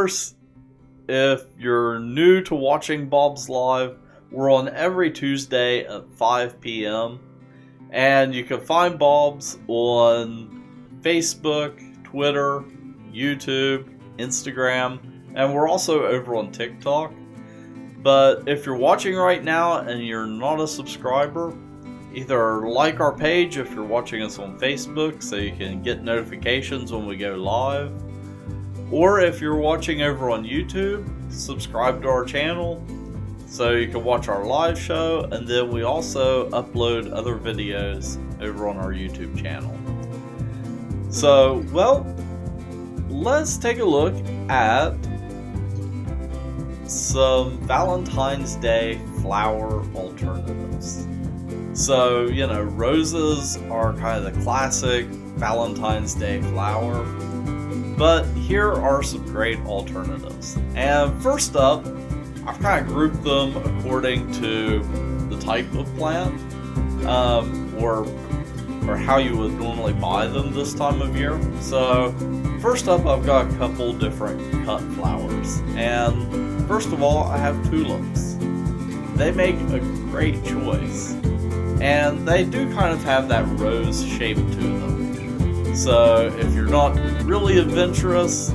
course, if you're new to watching Bob's Live, we're on every Tuesday at 5 p.m. And you can find Bob's on Facebook, Twitter, YouTube, Instagram, and we're also over on TikTok. But if you're watching right now and you're not a subscriber, either like our page if you're watching us on Facebook so you can get notifications when we go live, or if you're watching over on YouTube, subscribe to our channel so you can watch our live show, and then we also upload other videos over on our YouTube channel. So, well, let's take a look at some Valentine's Day flower alternatives. So, you know, roses are kind of the classic Valentine's Day flower, but here are some great alternatives. And first up, I've kind of grouped them according to the type of plant, or how you would normally buy them this time of year. So, first up, I've got a couple different cut flowers. And first of all, I have tulips. They make a great choice. And they do kind of have that rose shape to them. So if you're not really adventurous,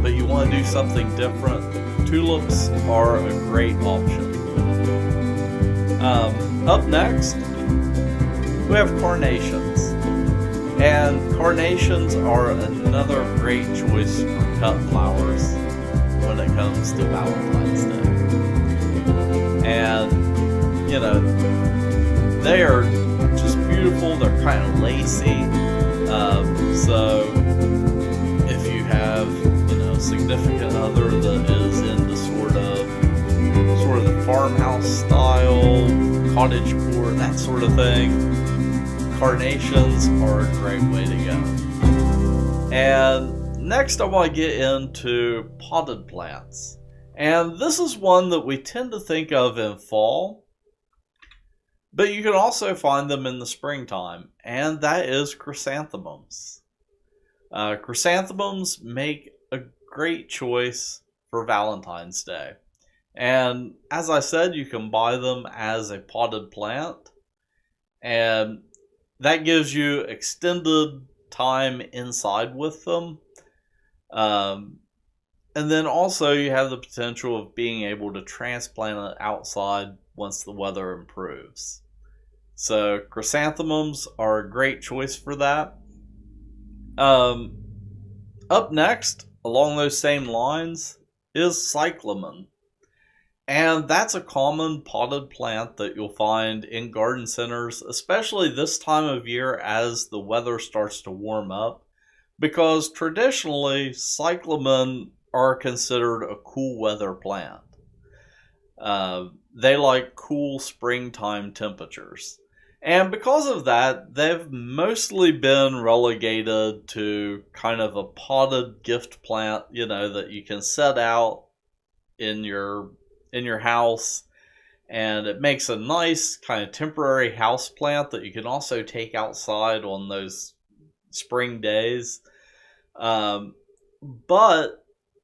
but you want to do something different, tulips are a great option. Up next, we have carnations. And carnations are another great choice for cut flowers when it comes to Valentine's Day. And, you know, they are just beautiful. They're kind of lacy. So if you have, you know, a significant other that is into sort of the farmhouse style, cottagecore, that sort of thing, carnations are a great way to go. And next I want to get into potted plants. And this is one that we tend to think of in fall, but you can also find them in the springtime, and that is chrysanthemums. Chrysanthemums make a great choice for Valentine's Day. And as I said, you can buy them as a potted plant, and that gives you extended time inside with them. And then also you have the potential of being able to transplant it outside once the weather improves. So chrysanthemums are a great choice for that. Up next, along those same lines, is cyclamen. And that's a common potted plant that you'll find in garden centers, especially this time of year as the weather starts to warm up, because traditionally cyclamen are considered a cool weather plant. They like cool springtime temperatures. And because of that, they've mostly been relegated to kind of a potted gift plant, you know, that you can set out in your house, and it makes a nice kind of temporary house plant that you can also take outside on those spring days. But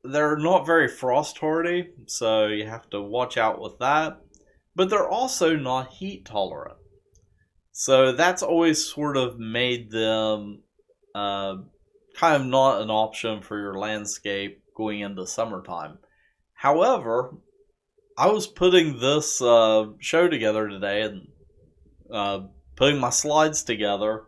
they're not very frost hardy, so you have to watch out with that. But they're also not heat tolerant. So that's always sort of made them kind of not an option for your landscape going into summertime. However, I was putting this show together today and putting my slides together,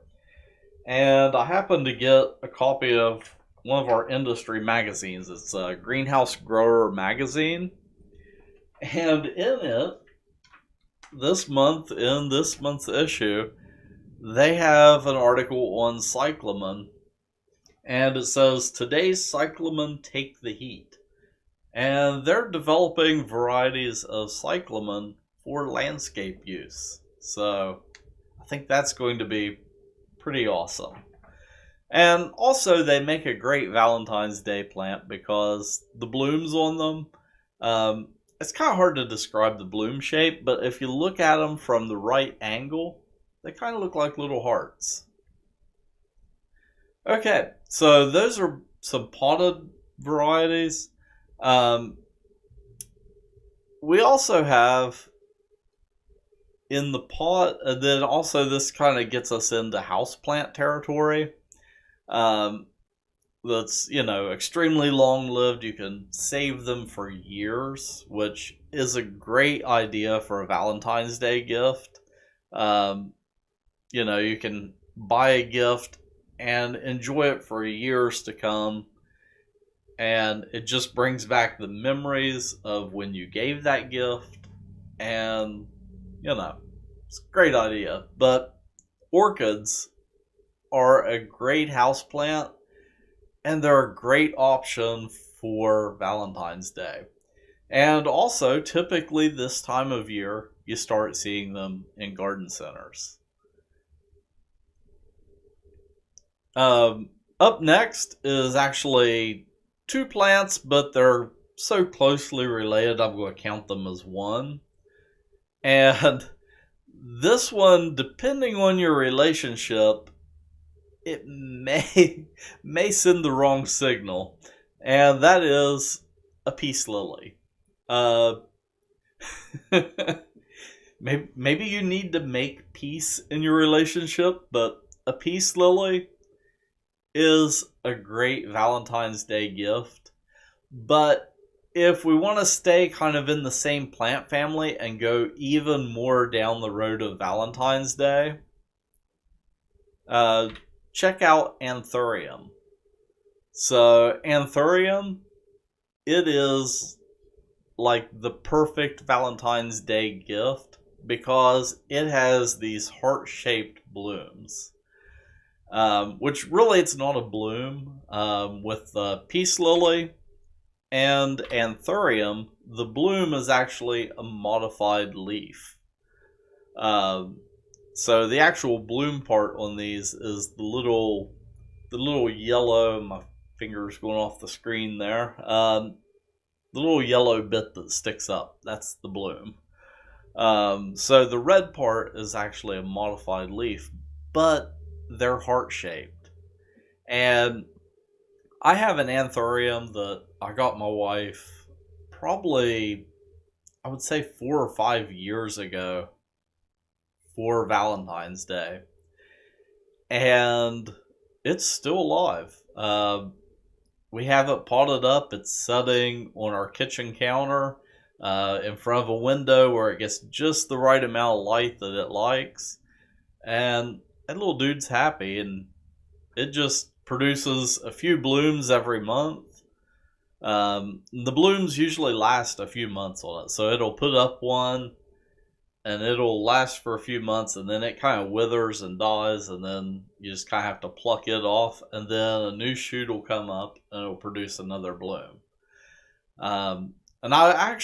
and I happened to get a copy of one of our industry magazines. It's a Greenhouse Grower magazine, and in it, in this month's issue, they have an article on cyclamen, and it says, "Today's cyclamen take the heat." And they're developing varieties of cyclamen for landscape use. So I think that's going to be pretty awesome. And also they make a great Valentine's Day plant because the blooms on them, it's kind of hard to describe the bloom shape, but if you look at them from the right angle, they kind of look like little hearts. Okay, so those are some potted varieties. Um, we also have in the pot, and then also this kind of gets us into houseplant territory. Um, that's, extremely long lived. You can save them for years, which is a great idea for a Valentine's Day gift. Um, you can buy a gift and enjoy it for years to come. And it just brings back the memories of when you gave that gift. And, it's a great idea. But orchids are a great houseplant, and they're a great option for Valentine's Day. And also, typically this time of year, you start seeing them in garden centers. Up next is actually two plants, but they're so closely related, I'm going to count them as one. And this one, depending on your relationship, it may send the wrong signal, and that is a peace lily. Uh, maybe you need to make peace in your relationship, but a peace lily is a great Valentine's Day gift. But if we want to stay kind of in the same plant family and go even more down the road of Valentine's Day, check out Anthurium. So, Anthurium, it is like the perfect Valentine's Day gift because it has these heart-shaped blooms. Which really it's not a bloom. With the peace lily and Anthurium, the bloom is actually a modified leaf. So the actual bloom part on these is the little yellow. My finger's going off the screen there. The little yellow bit that sticks up, that's the bloom. So the red part is actually a modified leaf, but they're heart shaped. And I have an Anthurium that I got my wife probably, I would say 4 or 5 years ago for Valentine's Day. And it's still alive. We have it potted up. It's sitting on our kitchen counter in front of a window where it gets just the right amount of light that it likes. And that little dude's happy, and it just produces a few blooms every month. The blooms usually last a few months on it, so it'll put up one and it'll last for a few months, and then it kind of withers and dies, and then you just kind of have to pluck it off, and then a new shoot will come up and it'll produce another bloom. And I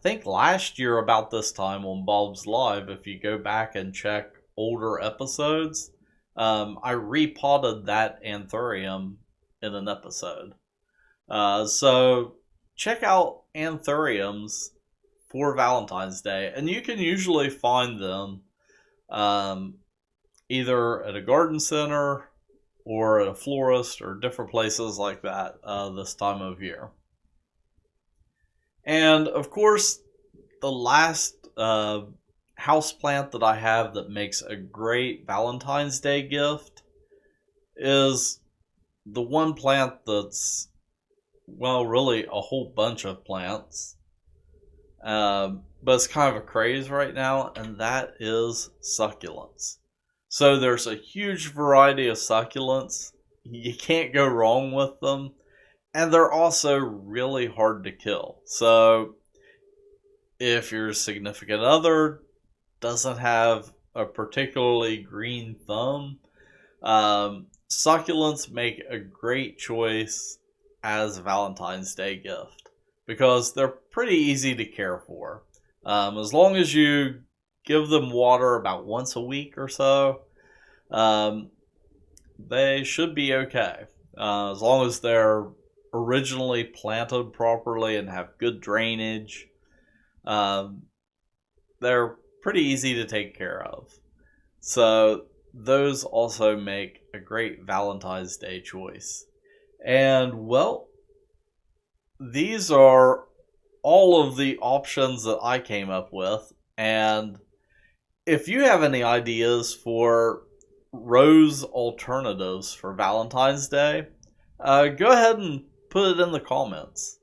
think last year about this time on Bob's Live, if you go back and check older episodes, I repotted that Anthurium in an episode. So check out Anthuriums for Valentine's Day, and you can usually find them either at a garden center or at a florist or different places like that this time of year. And of course, the last houseplant that I have that makes a great Valentine's Day gift is the one plant that's, well, really a whole bunch of plants. But it's kind of a craze right now, and that is succulents. So there's a huge variety of succulents. You can't go wrong with them. And they're also really hard to kill. So if your significant other doesn't have a particularly green thumb, succulents make a great choice as a Valentine's Day gift because they're pretty easy to care for. As long as you give them water about once a week or so, they should be okay. As long as they're originally planted properly and have good drainage, they're pretty easy to take care of. So those also make a great Valentine's Day choice. And well, these are all of the options that I came up with. And if you have any ideas for rose alternatives for Valentine's Day, go ahead and put it in the comments.